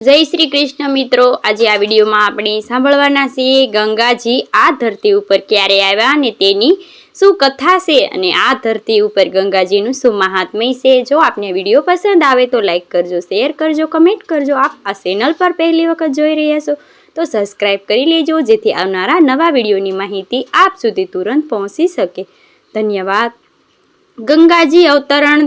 जय श्री कृष्ण मित्रों, आज आ विडियो में આપણે સાંભળવાના છીએ ગંગાજી આ ધરતી ઉપર ક્યારે આવ્યા અને તેની શું કથા છે અને આ ધરતી ઉપર ગંગાજીનું શું મહાત્મ્ય છે। જો આપને વિડિયો પસંદ આવે તો લાઈક કરજો, શેર કરજો, કમેન્ટ કરજો। આપ આ ચેનલ પર પહેલી વખત જોઈ રહ્યા છો તો સબસ્ક્રાઇબ કરી લેજો જેથી આવનારા નવા વિડિયોની માહિતી આપ સુધી તુરંત પહોંચી શકે। ધન્યવાદ। ગંગાજી અવતરણ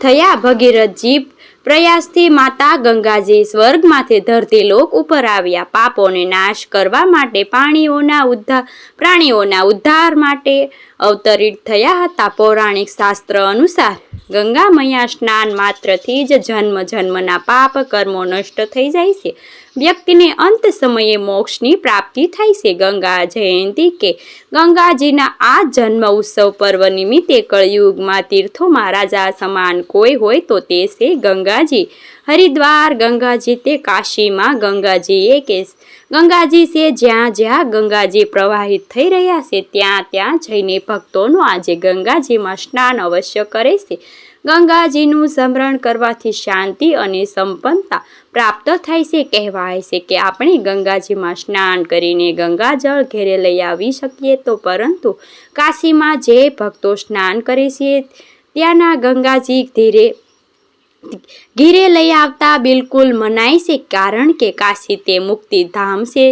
થયા ભગીરથજી પ્રયાસથી માતા ગંગાજી સ્વર્ગમાંથી ધરતી લોક ઉપર આવ્યા। પાપોને નાશ કરવા માટે પ્રાણીઓના ઉદ્ધાર માટે અવતરિત થયા હતા। પૌરાણિક શાસ્ત્ર અનુસાર ગંગા મૈયા સ્નાન માત્રથી જ જન્મ જન્મના પાપ કર્મો નષ્ટ થઈ જાય છે। વ્યક્તિને અંત સમયે મોક્ષની પ્રાપ્તિ થાય છે। ગંગા જયંતિ કે ગંગાજીના આ જન્મ ઉત્સવ પર્વ નિમિત્તે કળયુગમાં તીર્થોમાં રાજા સમાન કોઈ હોય તો તે છે ગંગાજી। હરિદ્વાર ગંગાજી તે કાશીમાં ગંગાજી કે ગંગાજી છે જ્યાં જ્યાં ગંગાજી પ્રવાહિત થઈ રહ્યા છે ત્યાં ત્યાં જઈને ભક્તોનો આજે ગંગાજીમાં સ્નાન અવશ્ય કરે છે। ગંગાજીનું સ્મરણ કરવાથી શાંતિ અને સંપન્નતા પ્રાપ્ત થાય છે। કહેવાય છે કે આપણે ગંગાજીમાં સ્નાન કરીને ગંગાજળ ઘેરે લઈ આવી શકીએ તો પરંતુ કાશીમાં જે ભક્તો સ્નાન કરે છે ત્યાંના ગંગાજી ઘીરે લઈ આવતા બિલકુલ મનાય છે કારણ કે કાશી તે મુક્તિધામ છે।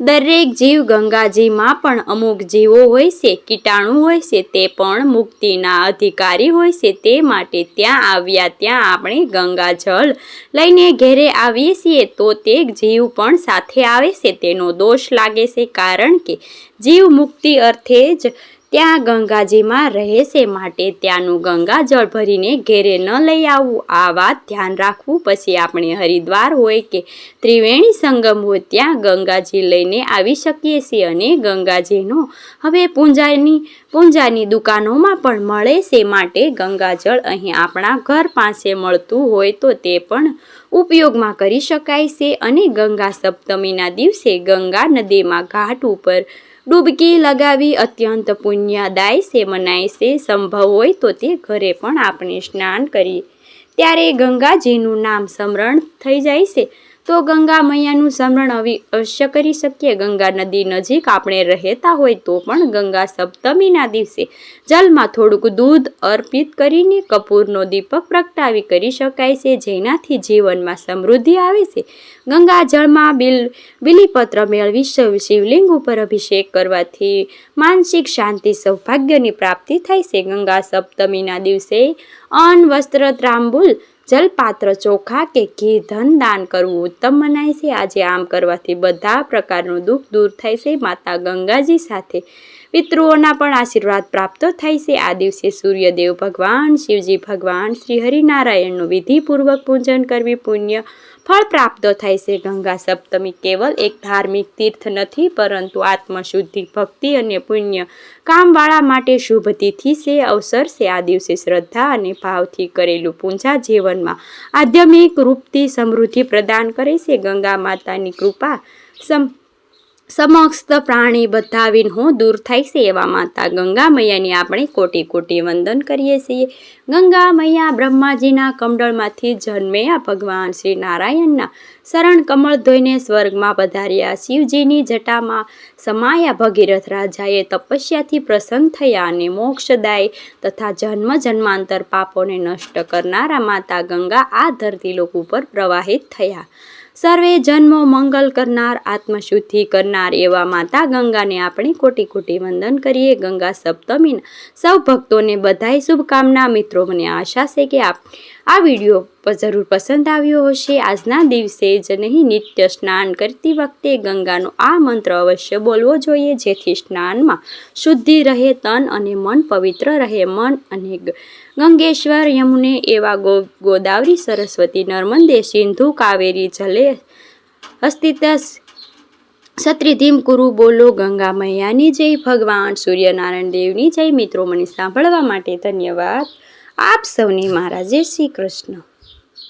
દરેક જીવ ગંગાજીમાં પણ અમુક જીવો હોય છે, કીટાણુ હોય છે, તે પણ મુક્તિના અધિકારી હોય છે। તે માટે ત્યાં આવ્યા ત્યાં આપણે ગંગાજળ લઈને ઘેરે આવીએ છીએ તો તે જીવ પણ સાથે આવે છે તેનો દોષ લાગે છે કારણ કે જીવ મુક્તિ અર્થે જ ત્યાં ગંગાજીમાં રહે છે માટે ત્યાંનું ગંગાજળ ભરીને ઘેરે ન લઈ આવવું, આ વાત ધ્યાન રાખવું। પછી આપણે હરિદ્વાર હોય કે ત્રિવેણી સંગમ હોય ત્યાં ગંગાજી લઈને આવી શકીએ છીએ અને ગંગાજીનો હવે પૂંજાની દુકાનોમાં પણ મળે છે માટે ગંગાજળ અહીં આપણા ઘર પાસે મળતું હોય તો તે પણ ઉપયોગમાં કરી શકાય છે। અને ગંગા સપ્તમીના દિવસે ગંગા નદીમાં ઘાટ ઉપર ડૂબકી લગાવી અત્યંત પુણ્યદાય છે મનાય છે। સંભવ હોય તો તે ઘરે પણ આપણે સ્નાન કરીએ ત્યારે ગંગાજીનું નામ સ્મરણ થઈ જાય છે તો ગંગા મૈયાનું સ્મરણ અવશ્ય કરી શકીએ। ગંગા નદી નજીક આપણે રહેતા હોય તો પણ ગંગા સપ્તમીના દિવસે જલમાં થોડુંક દૂધ અર્પિત કરીને કપૂરનો દીપક પ્રગટાવી કરી શકાય છે જેનાથી જીવનમાં સમૃદ્ધિ આવે છે। ગંગા જળમાં બિલીપત્ર મેળવી શિવલિંગ ઉપર અભિષેક કરવાથી માનસિક શાંતિ સૌભાગ્યની પ્રાપ્તિ થાય છે। ગંગા સપ્તમીના દિવસે અન્ન, વસ્ત્ર, તાંબૂલ, જલપાત્ર, ચોખા કે ઘી, ધન દાન કરવું ઉત્તમ મનાય છે। આજે આમ કરવાથી બધા પ્રકારનું દુઃખ દૂર થાય છે। માતા ગંગાજી સાથે પિતૃઓના પણ આશીર્વાદ પ્રાપ્ત થાય છે। આ દિવસે સૂર્યદેવ ભગવાન, શિવજી ભગવાન, શ્રી હરિનારાયણનું વિધિપૂર્વક પૂજન કરવી પુણ્ય ફળ પ્રાપ્ત થાય છે। ગંગા સપ્તમી કેવલ એક ધાર્મિક તીર્થ નથી પરંતુ આત્મશુદ્ધિ, ભક્તિ અને પુણ્ય કામવાળા માટે શુભ તિથિ છે, અવસર છે। આ દિવસે શ્રદ્ધા અને ભાવથી કરેલું પૂજા જીવનમાં આધ્યાત્મિક રૂપથી સમૃદ્ધિ પ્રદાન કરે છે। ગંગા માતાની કૃપા સમસ્ત પ્રાણી બધા વિઘ્નો દૂર થાય છે એવા માતા ગંગા મૈયાની આપણે કોટી કોટી વંદન કરીએ છીએ। ગંગા મૈયા બ્રહ્માજીના કમંડળમાંથી જન્મ્યા ભગવાન શ્રી નારાયણના શરણ કમળ ધોઈને સ્વર્ગમાં પધાર્યા। શિવજીની જટામાં સમાયા ભગીરથ રાજાએ તપસ્યાથી પ્રસન્ન થયા અને મોક્ષદાય તથા જન્મ જન્માંતર પાપોને નષ્ટ કરનારા માતા ગંગા આ ધરતી લોક ઉપર પ્રવાહિત થયા। સર્વે જન્મો મંગલ કરનાર, આત્મશુદ્ધિ કરનાર એવા માતા ગંગાને આપણે કોટી કોટી વંદન કરીએ। ગંગા સપ્તમીના સૌ ભક્તોને બધાય શુભકામના। મિત્રો, મને આશા છે કે આ વિડીયો જરૂર પસંદ આવ્યો હશે। આજના દિવસે જ નહીં, નિત્ય સ્નાન કરતી વખતે ગંગાનો આ મંત્ર અવશ્ય બોલવો જોઈએ જેથી સ્નાનમાં શુદ્ધિ રહે, તન અને મન પવિત્ર રહે। મન અને ગંગેશ્વર, યમુને એવા ગોદાવરી, સરસ્વતી, નર્મદે, સિંધુ, કાવેરી જલે અસ્તિત્વ સત્રિધીમ કુરુ। બોલો ગંગા મૈયાની જય, ભગવાન સૂર્યનારાયણ દેવની જય। મિત્રો, મને સાંભળવા માટે ધન્યવાદ। આપ સૌને મારા જય શ્રી કૃષ્ણ।